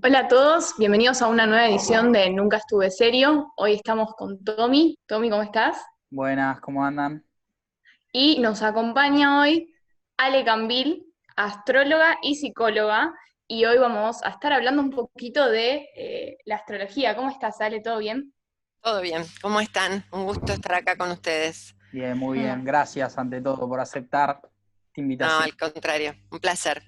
Hola a todos, bienvenidos a una nueva edición de Nunca Estuve Serio. Hoy estamos con Tommy. Tommy, ¿cómo estás? Buenas, ¿cómo andan? Y nos acompaña hoy Ale Cambil, astróloga y psicóloga. Y hoy vamos a estar hablando un poquito de la astrología. ¿Cómo estás, Ale? ¿Todo bien? Todo bien, ¿cómo están? Un gusto estar acá con ustedes. Bien, muy bien. Mm. Gracias ante todo por aceptar esta No, invitación. al contrario, un placer.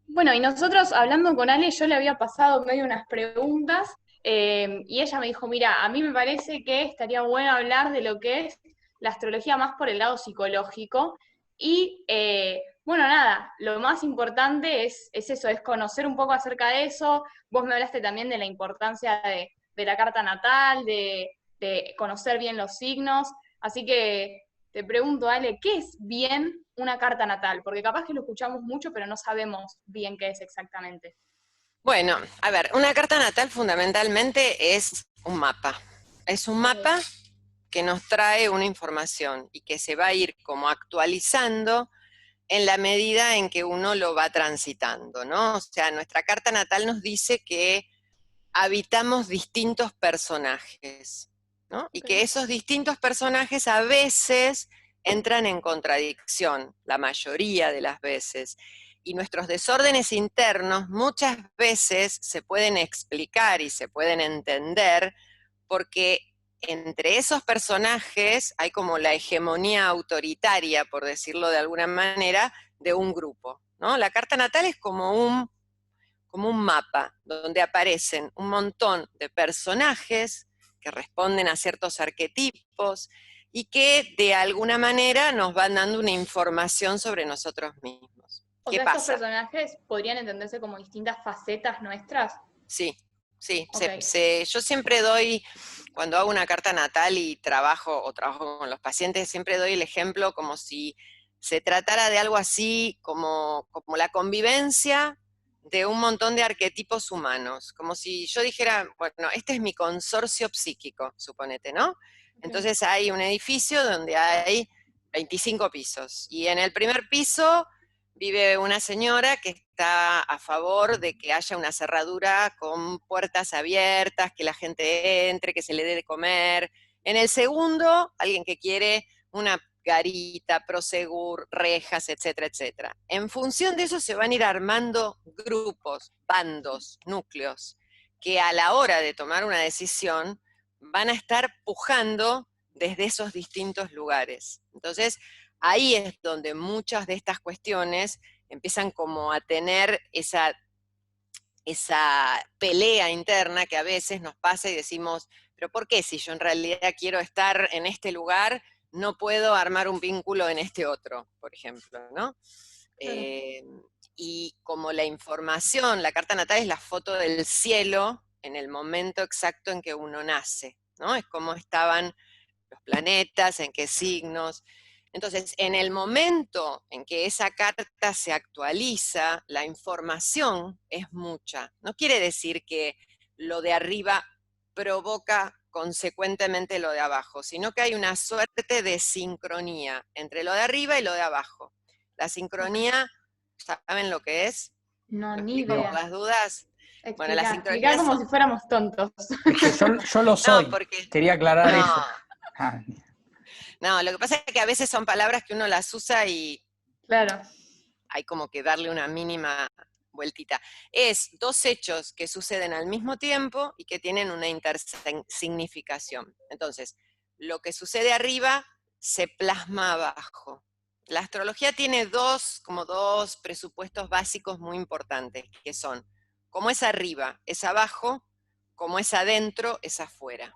Bueno, y nosotros hablando con Ale, yo le había pasado medio unas preguntas y ella me dijo, mira, a mí me parece que estaría bueno hablar de lo que es la astrología más por el lado psicológico. Y bueno, nada, lo más importante es eso, es conocer un poco acerca de eso. Vos me hablaste también de la importancia de la carta natal, de conocer bien los signos. Así que te pregunto, Ale, ¿qué es bien una carta natal? Porque capaz que lo escuchamos mucho, pero no sabemos bien qué es exactamente. Bueno, a ver, una carta natal fundamentalmente es un mapa. Es un Ok, mapa que nos trae una información y que se va a ir como actualizando en la medida en que uno lo va transitando, ¿no? O sea, nuestra carta natal nos dice que habitamos distintos personajes, ¿no? Y ok, que esos distintos personajes a veces entran en contradicción, la mayoría de las veces. Y nuestros desórdenes internos muchas veces se pueden explicar y se pueden entender porque entre esos personajes hay como la hegemonía autoritaria, por decirlo de alguna manera, de un grupo, ¿no? La carta natal es como un mapa donde aparecen un montón de personajes que responden a ciertos arquetipos y que de alguna manera nos van dando una información sobre nosotros mismos. o ¿Qué sea, estos pasa? personajes podrían entenderse como distintas facetas nuestras. Sí, sí, Ok, yo siempre doy, cuando hago una carta natal y trabajo con los pacientes, siempre doy el ejemplo como si se tratara de algo así como la convivencia de un montón de arquetipos humanos, como si yo dijera, bueno, este es mi consorcio psíquico, suponete, ¿no? ok. Entonces hay un edificio donde hay 25 pisos y en el primer piso vive una señora que está a favor de que haya una cerradura con puertas abiertas, que la gente entre, que se le dé de comer. En el segundo, alguien que quiere una garita, prosegur, rejas, etcétera, etcétera. En función de eso se van a ir armando grupos, bandos, núcleos, que a la hora de tomar una decisión van a estar pujando desde esos distintos lugares. Entonces, ahí es donde muchas de estas cuestiones empiezan como a tener esa pelea interna que a veces nos pasa y decimos, pero ¿por qué si yo en realidad quiero estar en este lugar, no puedo armar un vínculo en este otro, por ejemplo, ¿no? Claro. Eh, y como la información, la carta natal es la foto del cielo en el momento exacto en que uno nace, ¿no? Es como estaban los planetas, en qué signos. Entonces, en el momento en que esa carta se actualiza, la información es mucha. No quiere decir que lo de arriba provoca consecuentemente lo de abajo, sino que hay una suerte de sincronía entre lo de arriba y lo de abajo. La Ok. sincronía, ¿saben lo que es? No, ¿Lo ni explico por idea. las dudas? Bueno, la Explicar, explicar sincronía como si son... fuéramos tontos. Es que yo lo No, soy. porque... Quería aclarar No, eso. Ah, no, lo que pasa es que a veces son palabras que uno las usa y Claro. hay como que darle una mínima vueltita. Es dos hechos que suceden al mismo tiempo y que tienen una intersignificación. Entonces, lo que sucede arriba se plasma abajo. La astrología tiene como dos presupuestos básicos muy importantes, que son, como es arriba, es abajo, como es adentro, es afuera.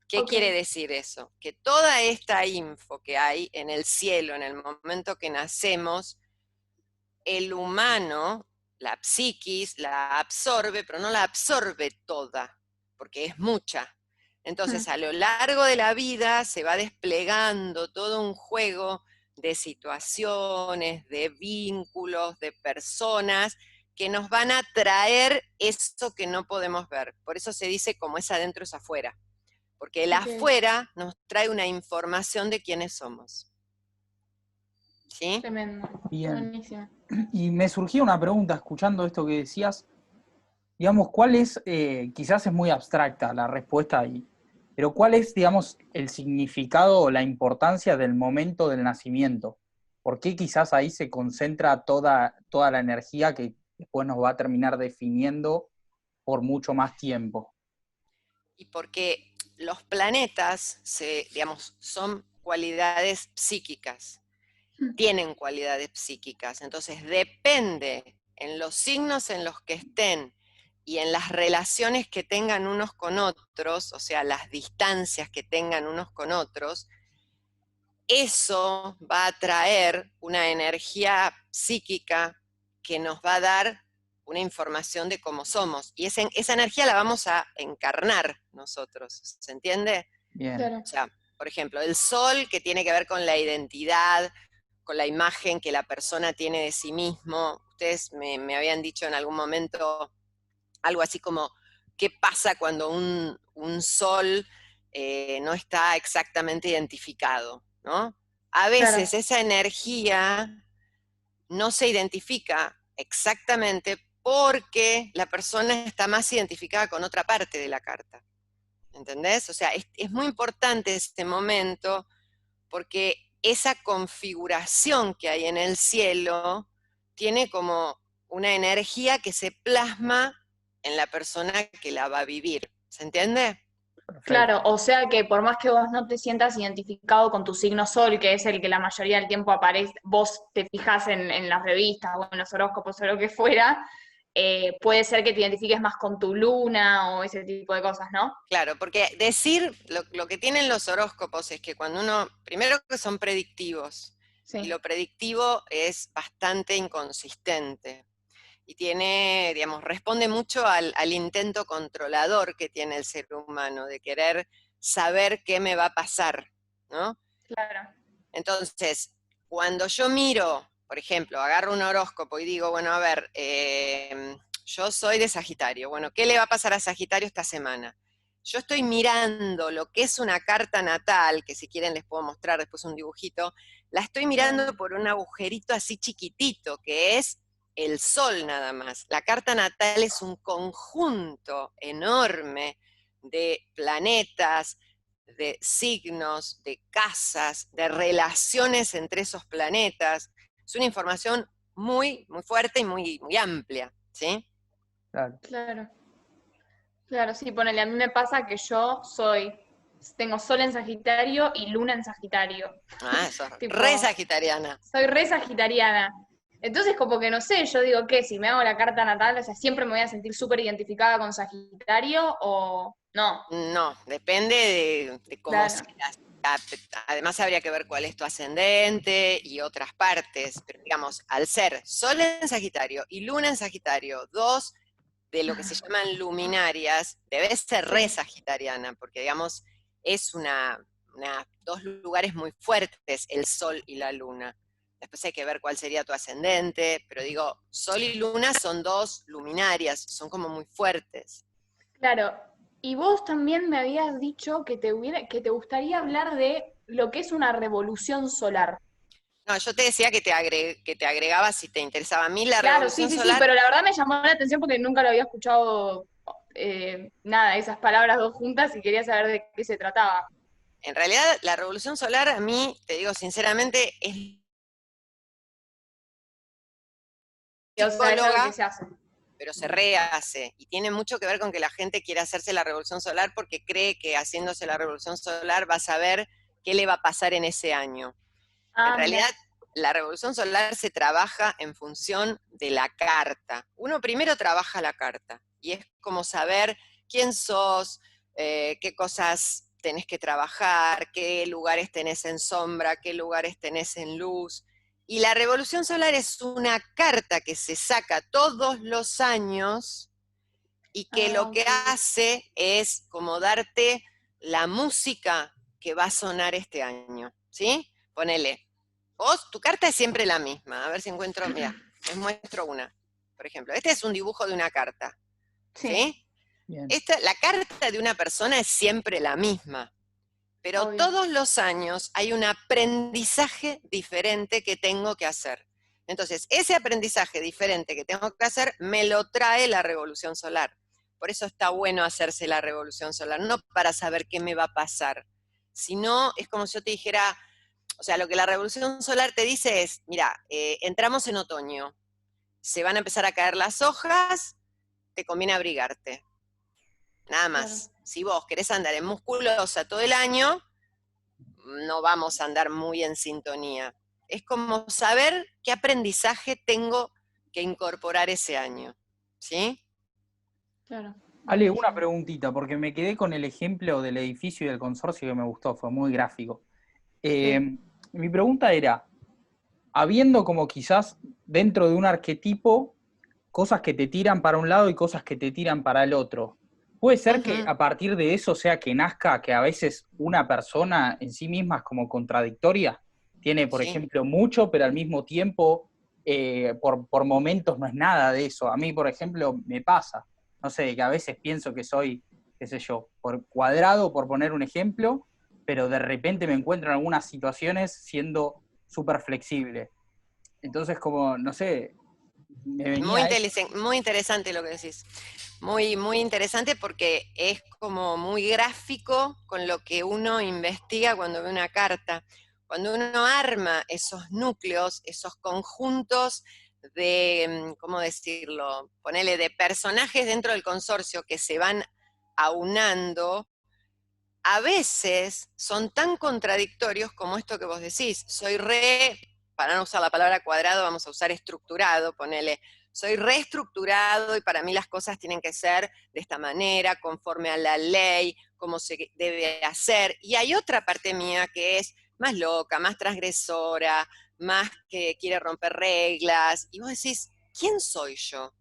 ¿Qué Ok, quiere decir eso? Que toda esta info que hay en el cielo en el momento que nacemos, el humano, la psiquis, la absorbe, pero no la absorbe toda, porque es mucha. Entonces, a lo largo de la vida se va desplegando todo un juego de situaciones, de vínculos, de personas que nos van a traer eso que no podemos ver. Por eso se dice como es adentro es afuera, porque el ok. afuera nos trae una información de quiénes somos. ¿Sí? Tremendo. bien. Buenísimo. Y me surgía una pregunta escuchando esto que decías. digamos, ¿cuál es, quizás es muy abstracta la respuesta ahí, pero cuál es, digamos, el significado o la importancia del momento del nacimiento? ¿Por qué quizás ahí se concentra toda la energía que después nos va a terminar definiendo por mucho más tiempo? Y porque los planetas, digamos, son cualidades psíquicas, tienen cualidades psíquicas, entonces depende en los signos en los que estén y en las relaciones que tengan unos con otros, o sea, las distancias que tengan unos con otros, eso va a traer una energía psíquica que nos va a dar una información de cómo somos. Y esa energía la vamos a encarnar nosotros, ¿se entiende? Bien. Claro. O sea, por ejemplo, el sol, que tiene que ver con la identidad, con la imagen que la persona tiene de sí mismo. Ustedes me habían dicho en algún momento algo así como, ¿qué pasa cuando un sol no está exactamente identificado? ¿No? A veces Claro. esa energía no se identifica exactamente porque la persona está más identificada con otra parte de la carta. ¿Entendés? O sea, es muy importante este momento porque esa configuración que hay en el cielo tiene como una energía que se plasma en la persona que la va a vivir. ¿Se entiende? Perfecto. Claro, o sea que por más que vos no te sientas identificado con tu signo sol, que es el que la mayoría del tiempo aparece, vos te fijás en las revistas o en los horóscopos o lo que fuera, puede ser que te identifiques más con tu luna o ese tipo de cosas, ¿no? Claro, porque decir lo que tienen los horóscopos es que cuando uno, primero que son predictivos, y Sí. lo predictivo es bastante inconsistente. Y tiene, digamos, responde mucho al intento controlador que tiene el ser humano, de querer saber qué me va a pasar, ¿no? Claro. Entonces, cuando yo miro, por ejemplo, agarro un horóscopo y digo, bueno, a ver, yo soy de Sagitario, bueno, ¿qué le va a pasar a Sagitario esta semana? Yo estoy mirando lo que es una carta natal, que si quieren les puedo mostrar después un dibujito, la estoy mirando por un agujerito así chiquitito, que es el sol nada más. La carta natal es un conjunto enorme de planetas, de signos, de casas, de relaciones entre esos planetas. Es una información muy, muy fuerte y muy, muy amplia, ¿sí? Claro. Claro. Claro, sí, ponele, a mí me pasa que tengo sol en Sagitario y luna en Sagitario. Ah, sos re Tipo, sagitariana. soy re sagitariana. Entonces, como que no sé, yo digo que si me hago la carta natal, o sea, siempre me voy a sentir súper identificada con Sagitario o no. No, depende de cómo Claro, seas. Además habría que ver cuál es tu ascendente y otras partes, pero digamos, al ser Sol en Sagitario y Luna en Sagitario, dos de lo que se llaman luminarias, debes ser re sí, sagitariana, porque digamos, es dos lugares muy fuertes, el Sol y la Luna. Después hay que ver cuál sería tu ascendente, pero digo, Sol y Luna son dos luminarias, son como muy fuertes. claro. Y vos también me habías dicho que te gustaría hablar de lo que es una revolución solar. No, yo te decía que te agregaba si te interesaba. A mí la Claro, sí, revolución sí, sí, solar, pero la verdad me llamó la atención porque nunca lo había escuchado nada, esas palabras dos juntas y quería saber de qué se trataba. en realidad la revolución solar a mí, te digo sinceramente, es O sea, es algo que psicóloga, se hace. pero se rehace. Y tiene mucho que ver con que la gente quiere hacerse la revolución solar porque cree que haciéndose la revolución solar va a saber qué le va a pasar en ese año. En Ah, realidad, mira. la revolución solar se trabaja en función de la carta. Uno primero trabaja la carta y es como saber quién sos, qué cosas tenés que trabajar, qué lugares tenés en sombra, qué lugares tenés en luz. Y la revolución solar es una carta que se saca todos los años y que Ah, lo que ok. hace es como darte la música que va a sonar este año, ¿sí? Ponele, vos, tu carta es siempre la misma, a ver si encuentro, mira, les muestro una, por ejemplo, este es un dibujo de una carta, Sí, ¿sí? Bien. La carta de una persona es siempre la misma, pero obvio. todos los años hay un aprendizaje diferente que tengo que hacer. Entonces, ese aprendizaje diferente que tengo que hacer, me lo trae la revolución solar. Por eso está bueno hacerse la revolución solar, no para saber qué me va a pasar, sino es como si yo te dijera, o sea, lo que la revolución solar te dice es, mira, entramos en otoño, se van a empezar a caer las hojas, te conviene abrigarte. Nada más. Claro. Si vos querés andar en musculosa todo el año, no vamos a andar muy en sintonía. Es como saber qué aprendizaje tengo que incorporar ese año. ¿Sí? Claro. Ale, una preguntita, porque me quedé con el ejemplo del edificio y del consorcio que me gustó, fue muy gráfico. Sí. Mi pregunta era, habiendo como quizás dentro de un arquetipo cosas que te tiran para un lado y cosas que te tiran para el otro, ¿puede ser que Ujú. a partir de eso sea que nazca que a veces una persona en sí misma es como contradictoria? Tiene, por Sí. ejemplo, mucho, pero al mismo tiempo, por momentos no es nada de eso. A mí, por ejemplo, me pasa, no sé, que a veces pienso que soy, qué sé yo, por cuadrado, por poner un ejemplo, pero de repente me encuentro en algunas situaciones siendo súper flexible. Entonces, como, no sé, me venía eso. Muy interesante lo que decís. Muy, muy interesante porque es como muy gráfico con lo que uno investiga cuando ve una carta. Cuando uno arma esos núcleos, esos conjuntos de, ¿cómo decirlo? Ponele de personajes dentro del consorcio que se van aunando, a veces son tan contradictorios como esto que vos decís. Soy para no usar la palabra cuadrado, vamos a usar estructurado, ponele. Soy reestructurado y para mí las cosas tienen que ser de esta manera, conforme a la ley, cómo se debe hacer. Y hay otra parte mía que es más loca, más transgresora, más que quiere romper reglas. Y vos decís, ¿quién soy yo?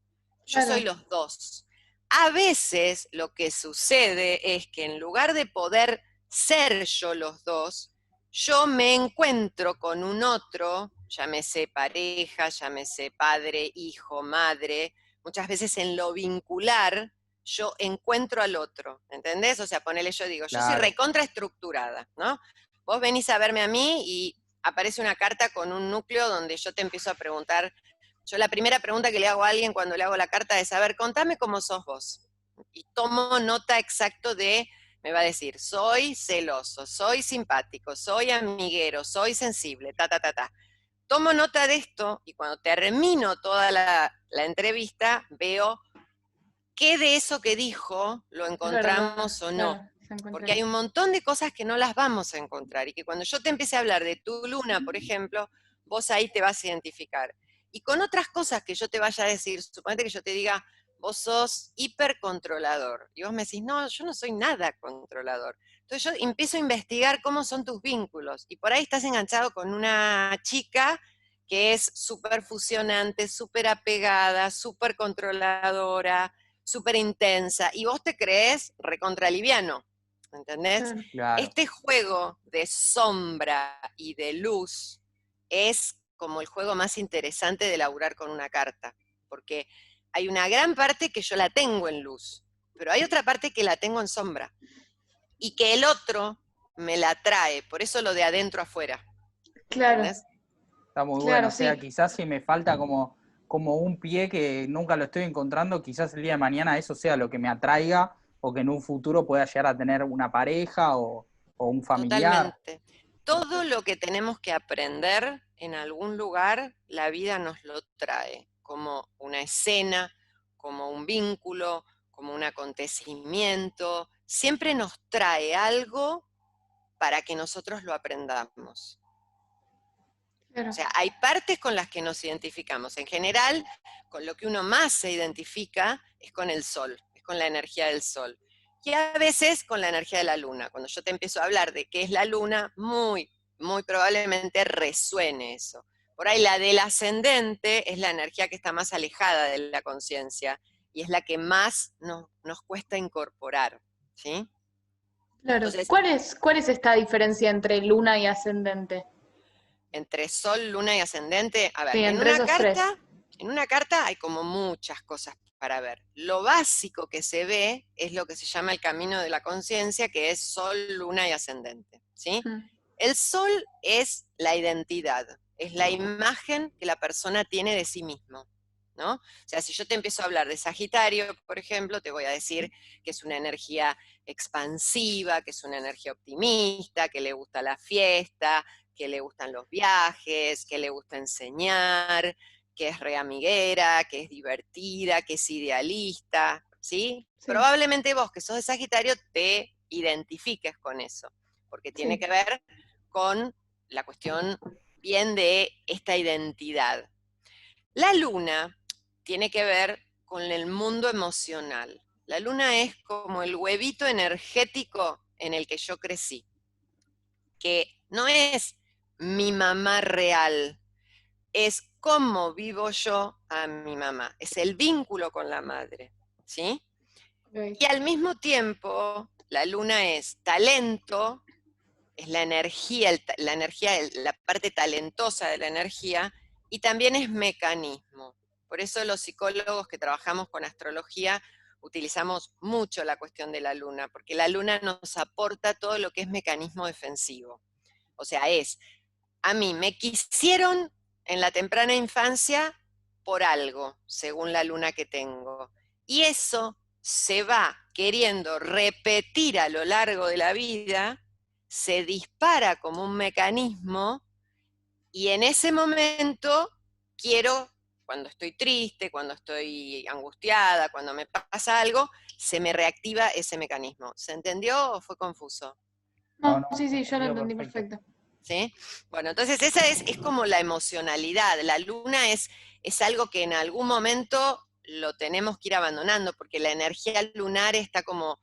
Yo soy Claro. los dos. A veces lo que sucede es que en lugar de poder ser yo los dos, yo me encuentro con un otro, llámese pareja, llámese padre, hijo, madre, muchas veces en lo vincular, yo encuentro al otro, ¿entendés? O sea, ponele, yo digo, yo soy Claro. recontraestructurada, ¿no? Vos venís a verme a mí y aparece una carta con un núcleo donde yo te empiezo a preguntar. Yo la primera pregunta que le hago a alguien cuando le hago la carta es, a ver, contame cómo sos vos. Y tomo nota exacto de, me va a decir, soy celoso, soy simpático, soy amiguero, soy sensible, ta, ta, ta, ta. Tomo nota de esto y cuando termino toda la entrevista, veo qué de eso que dijo lo Claro, encontramos o no. claro, se encuentra Porque hay ahí. un montón de cosas que no las vamos a encontrar y que cuando yo te empiece a hablar de tu luna, por ejemplo, vos ahí te vas a identificar. Y con otras cosas que yo te vaya a decir, suponete que yo te diga, vos sos hipercontrolador. Y vos me decís, no, yo no soy nada controlador. Entonces yo empiezo a investigar cómo son tus vínculos. Y por ahí estás enganchado con una chica que es súper fusionante, súper apegada, súper controladora, súper intensa, y vos te crees recontraliviano, ¿entendés? Claro. Claro. Este juego de sombra y de luz es como el juego más interesante de laburar con una carta, porque hay una gran parte que yo la tengo en luz, pero hay otra parte que la tengo en sombra, y que el otro me la trae, por eso lo de adentro afuera, Claro, ¿entendés? Está muy bueno. claro, O sea, sí. quizás si me falta como un pie que nunca lo estoy encontrando, quizás el día de mañana eso sea lo que me atraiga o que en un futuro pueda llegar a tener una pareja o un familiar. Totalmente. No Todo sé. lo que tenemos que aprender en algún lugar, la vida nos lo trae, como una escena, como un vínculo, como un acontecimiento. Siempre nos trae algo para que nosotros lo aprendamos. O Claro. sea, hay partes con las que nos identificamos. En general, con lo que uno más se identifica es con el sol, es con la energía del sol. Y a veces con la energía de la luna. Cuando yo te empiezo a hablar de qué es la luna, muy, muy probablemente resuene eso. Por ahí la del ascendente es la energía que está más alejada de la conciencia y es la que más nos cuesta incorporar. ¿Sí? Claro. Entonces, ¿Cuál es esta diferencia entre luna y ascendente? entre sol, luna y ascendente, a ver, Sí, entre esos tres. en una carta hay como muchas cosas para ver. Lo básico que se ve es lo que se llama el camino de la conciencia, que es sol, luna y ascendente, ¿sí? Mm. El sol es la identidad, es la imagen que la persona tiene de sí mismo, ¿no? O sea, si yo te empiezo a hablar de Sagitario, por ejemplo, te voy a decir que es una energía expansiva, que es una energía optimista, que le gusta la fiesta, que le gustan los viajes, que le gusta enseñar, que es reamiguera, que es divertida, que es idealista, ¿sí? Sí, Probablemente vos, que sos de Sagitario, te identifiques con eso, porque tiene sí, que ver con la cuestión bien de esta identidad. La luna tiene que ver con el mundo emocional. La luna es como el huevito energético en el que yo crecí, que no es mi mamá real, es cómo vivo yo a mi mamá, es el vínculo con la madre, ¿sí? ok. Y al mismo tiempo, la luna es talento, es la energía, la parte talentosa de la energía, y también es mecanismo. Por eso los psicólogos que trabajamos con astrología utilizamos mucho la cuestión de la luna, porque la luna nos aporta todo lo que es mecanismo defensivo. O sea, a mí me quisieron en la temprana infancia por algo, según la luna que tengo. Y eso se va queriendo repetir a lo largo de la vida, se dispara como un mecanismo, y en ese momento quiero, cuando estoy triste, cuando estoy angustiada, cuando me pasa algo, se me reactiva ese mecanismo. ¿Se entendió o fue confuso? No, No, no, sí, sí, yo lo entendido entendí perfecto. perfecto. ¿Sí? Bueno, entonces esa es como la emocionalidad. La luna es algo que en algún momento lo tenemos que ir abandonando, porque la energía lunar está como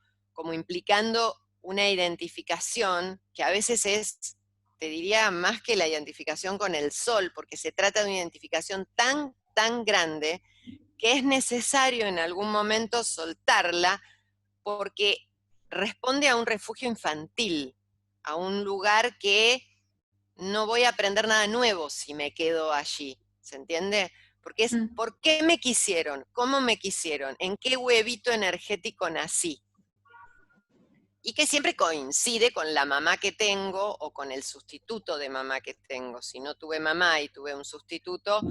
implicando una identificación que a veces es, te diría, más que la identificación con el sol, porque se trata de una identificación tan, tan grande que es necesario en algún momento soltarla, porque responde a un refugio infantil, a un lugar que no voy a aprender nada nuevo si me quedo allí, ¿se entiende? Porque es, Mm, ¿por qué me quisieron? ¿Cómo me quisieron? ¿En qué huevito energético nací? Y que siempre coincide con la mamá que tengo o con el sustituto de mamá que tengo. Si no tuve mamá y tuve un sustituto,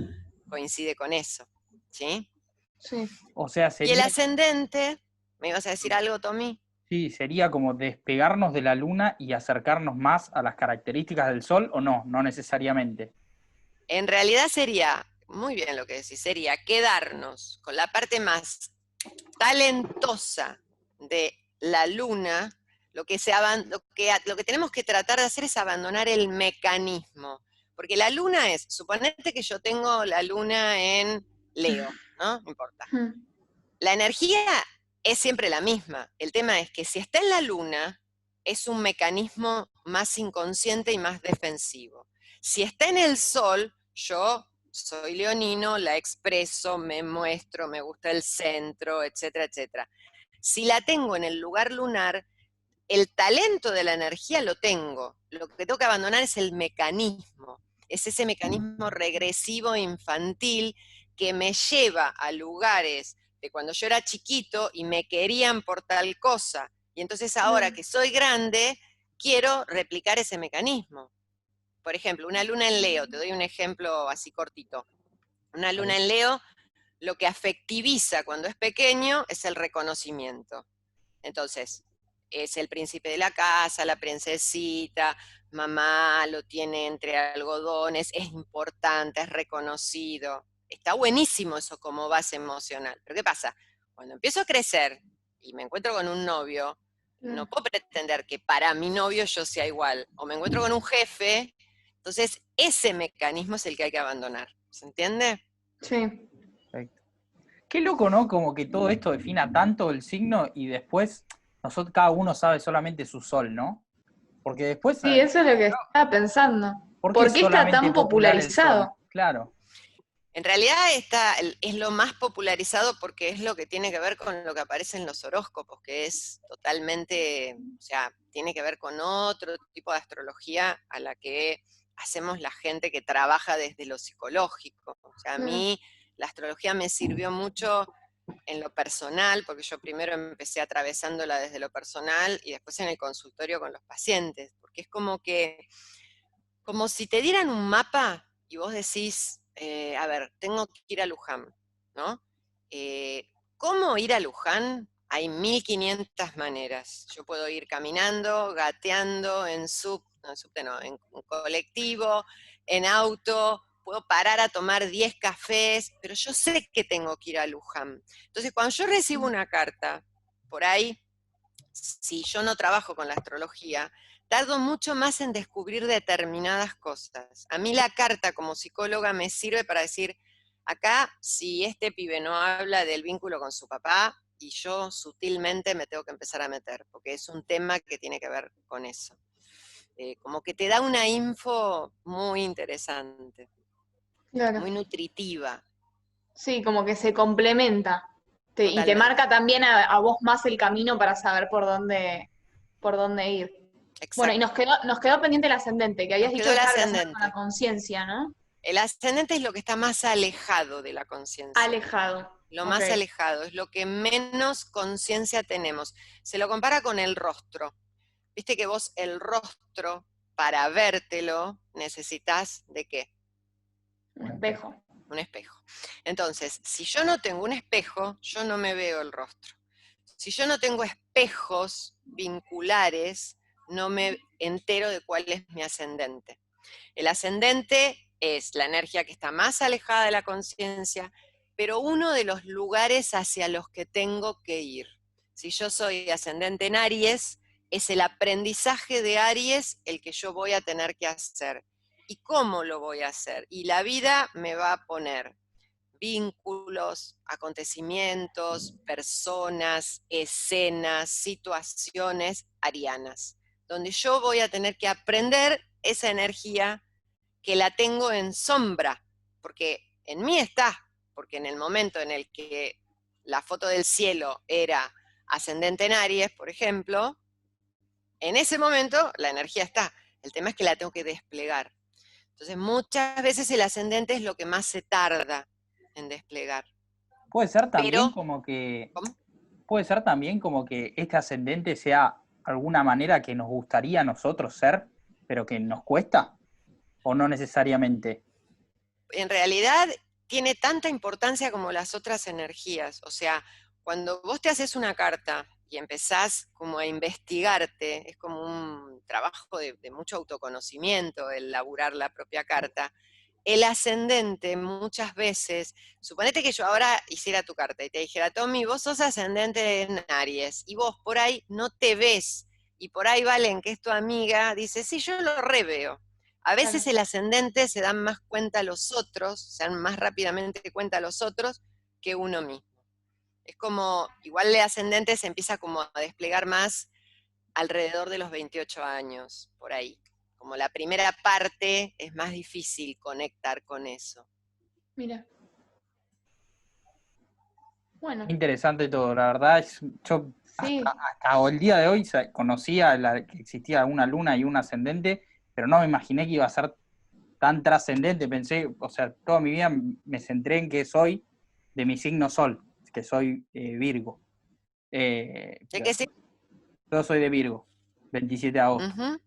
coincide con eso, ¿sí? sí. O sea, Y el sería, ascendente, ¿me ibas a decir algo, Tommy? sí, sería como despegarnos de la luna y acercarnos más a las características del sol, o no, no necesariamente. En realidad sería, muy bien lo que decís, sería quedarnos con la parte más talentosa de la luna. Lo que tenemos que tratar de hacer es abandonar el mecanismo, porque la luna es, suponete que yo tengo la luna en Leo, ¿no? No importa. Mm, La energía es siempre la misma. El tema es que si está en la luna, es un mecanismo más inconsciente y más defensivo. Si está en el sol, yo soy leonino, la expreso, me muestro, me gusta el centro, etcétera, etcétera. Si la tengo en el lugar lunar, el talento de la energía lo tengo. Lo que tengo que abandonar es el mecanismo. Es ese mecanismo regresivo infantil que me lleva a lugares de cuando yo era chiquito y me querían por tal cosa. Y entonces ahora claro. que soy grande, quiero replicar ese mecanismo. Por ejemplo, una luna en Leo, te doy un ejemplo así cortito. Una luna Dale. en Leo, lo que afectiviza cuando es pequeño es el reconocimiento. Entonces, es el príncipe de la casa, la princesita, mamá lo tiene entre algodones, es importante, es reconocido. Está buenísimo eso como base emocional. Pero ¿qué pasa? Cuando empiezo a crecer y me encuentro con un novio, no Claro. puedo pretender que para mi novio yo sea igual. O me encuentro con un jefe, entonces ese mecanismo es el que hay que abandonar. ¿Se entiende? Sí. Perfecto. Qué loco, ¿no? Como que todo esto defina tanto el signo y después nosotros, cada uno sabe solamente su sol, ¿no? Porque después, Sí, eso es lo que estaba pensando. ¿por qué ¿Por es qué está solamente tan popular el sol? popularizado? Claro, En realidad es lo más popularizado porque es lo que tiene que ver con lo que aparece en los horóscopos, que es totalmente, o sea, tiene que ver con otro tipo de astrología a la que hacemos la gente que trabaja desde lo psicológico. O sea, a Claro. mí la astrología me sirvió mucho en lo personal, porque yo primero empecé atravesándola desde lo personal y después en el consultorio con los pacientes, porque es como si te dieran un mapa y vos decís, a ver, tengo que ir a Luján, ¿no? ¿Cómo ir a Luján? Hay 1500 maneras. Yo puedo ir caminando, gateando, no, en subte no, en colectivo, en auto, puedo parar a tomar 10 cafés, pero yo sé que tengo que ir a Luján. Entonces, cuando yo recibo una carta, por ahí, si yo no trabajo con la astrología, tardo mucho más en descubrir determinadas cosas. A mí la carta como psicóloga me sirve para decir, acá si este pibe no habla del vínculo con su papá, y yo sutilmente me tengo que empezar a meter, porque es un tema que tiene que ver con eso. Como que te da una info muy interesante, Claro. muy nutritiva. Sí, como que se complementa. Y te Totalmente. marca también a vos más el camino para saber por dónde ir. Bueno, y Exacto. nos quedó pendiente el ascendente, que Nos habías dicho quedó que el estaba relacionado con la ascendente. conciencia, ¿no? El ascendente es lo que está más alejado de la conciencia. Alejado. Lo Ok. más alejado, es lo que menos conciencia tenemos. Se lo compara con el rostro. Viste que vos el rostro, para vértelo, necesitas ¿de qué? Un espejo. Un espejo. Entonces, si yo no tengo un espejo, yo no me veo el rostro. Si yo no tengo espejos vinculares, no me entero de cuál es mi ascendente. El ascendente es la energía que está más alejada de la conciencia, pero uno de los lugares hacia los que tengo que ir. Si yo soy ascendente en Aries, es el aprendizaje de Aries el que yo voy a tener que hacer. ¿Y cómo lo voy a hacer? Y la vida me va a poner vínculos, acontecimientos, personas, escenas, situaciones arianas, donde yo voy a tener que aprender esa energía que la tengo en sombra, porque en mí está, porque en el momento en el que la foto del cielo era ascendente en Aries, por ejemplo, en ese momento la energía está. El tema es que la tengo que desplegar. Entonces muchas veces el ascendente es lo que más se tarda en desplegar. Puede ser también Pero, como que, ¿cómo? puede ser también como que este ascendente sea alguna manera que nos gustaría a nosotros ser, pero que nos cuesta, o no necesariamente. En realidad tiene tanta importancia como las otras energías. O sea, cuando vos te haces una carta y empezás como a investigarte, es como un trabajo de mucho autoconocimiento el laburar la propia carta. El ascendente muchas veces, suponete que yo ahora hiciera tu carta y te dijera, Tommy, vos sos ascendente en Aries y vos por ahí no te ves y por ahí Valen, que es tu amiga, dice, sí, yo lo reveo. A veces Claro. el ascendente se dan más cuenta los otros, se dan más rápidamente cuenta los otros que uno mismo. Es como, igual el ascendente se empieza como a desplegar más alrededor de los 28 años, por ahí. Como la primera parte es más difícil conectar con eso. Mira. Bueno, Interesante todo, la verdad. Yo hasta, sí. hasta el día de hoy conocía que existía una luna y un ascendente, pero no me imaginé que iba a ser tan trascendente. Pensé, o sea, toda mi vida me centré en que soy de mi signo Sol, que soy Virgo. ¿De qué sí? Yo soy de Virgo, 27 de agosto. Ujú.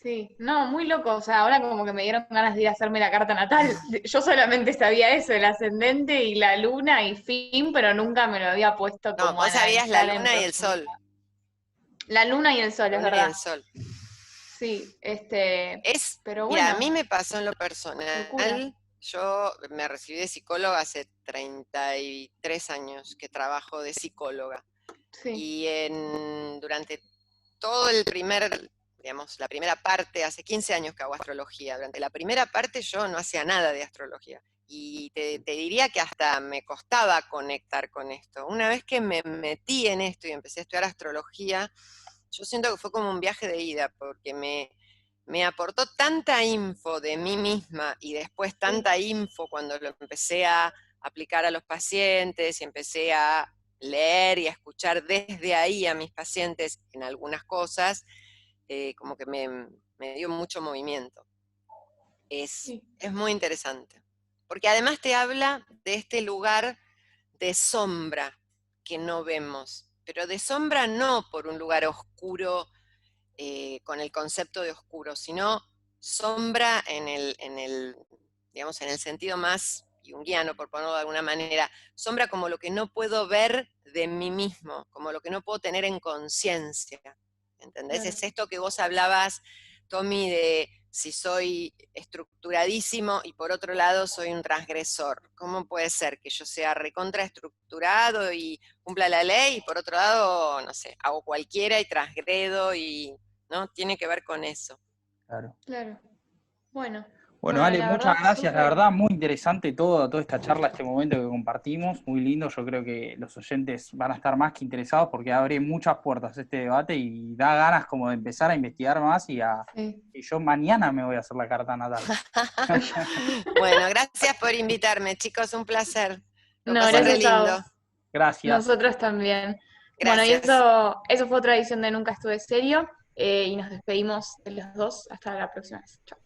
Sí, no, muy loco. O sea, ahora como que me dieron ganas de ir a hacerme la carta natal. Yo solamente sabía eso, el ascendente y la luna y fin, pero nunca me lo había puesto No, como a vos sabías la analizar en luna y el profundidad. sol. La luna y el sol, La es luna y verdad. el sol. Sí, pero Mira, a bueno, mí me pasó en lo locura. personal, yo me recibí de psicóloga hace 33 años que trabajo de psicóloga. Sí, Y durante todo digamos, la primera parte, hace 15 años que hago astrología, durante la primera parte yo no hacía nada de astrología. Y te diría que hasta me costaba conectar con esto. Una vez que me metí en esto y empecé a estudiar astrología, yo siento que fue como un viaje de ida, porque me aportó tanta info de mí misma y después sí, tanta info cuando lo empecé a aplicar a los pacientes y empecé a leer y a escuchar desde ahí a mis pacientes en algunas cosas, como que me dio mucho movimiento. sí. Es muy interesante, porque además te habla de este lugar de sombra que no vemos, pero de sombra no por un lugar oscuro, con el concepto de oscuro, sino sombra digamos, en el sentido más junguiano, por ponerlo de alguna manera, sombra como lo que no puedo ver de mí mismo, como lo que no puedo tener en conciencia, ¿entendés? Claro. Es esto que vos hablabas, Tommy, de si soy estructuradísimo y por otro lado soy un transgresor. ¿Cómo puede ser que yo sea recontraestructurado y cumpla la ley y por otro lado, no sé, hago cualquiera y transgredo y, ¿no? Tiene que ver con eso. Claro. Claro. Bueno, Bueno, bueno, Ale, la muchas verdad, gracias. La súper. verdad, muy interesante toda esta charla, este momento que compartimos. Muy lindo. Yo creo que los oyentes van a estar más que interesados porque abre muchas puertas este debate y da ganas como de empezar a investigar más Sí. y yo mañana me voy a hacer la carta natal. Bueno, gracias por invitarme, chicos, un placer. Lo No, pasé Bueno, re gracias a lindo. vos. gracias. Nosotros también. Bueno, y Gracias. eso fue otra edición de Nunca Estuve Serio, y nos despedimos de los dos hasta la próxima vez. Chao.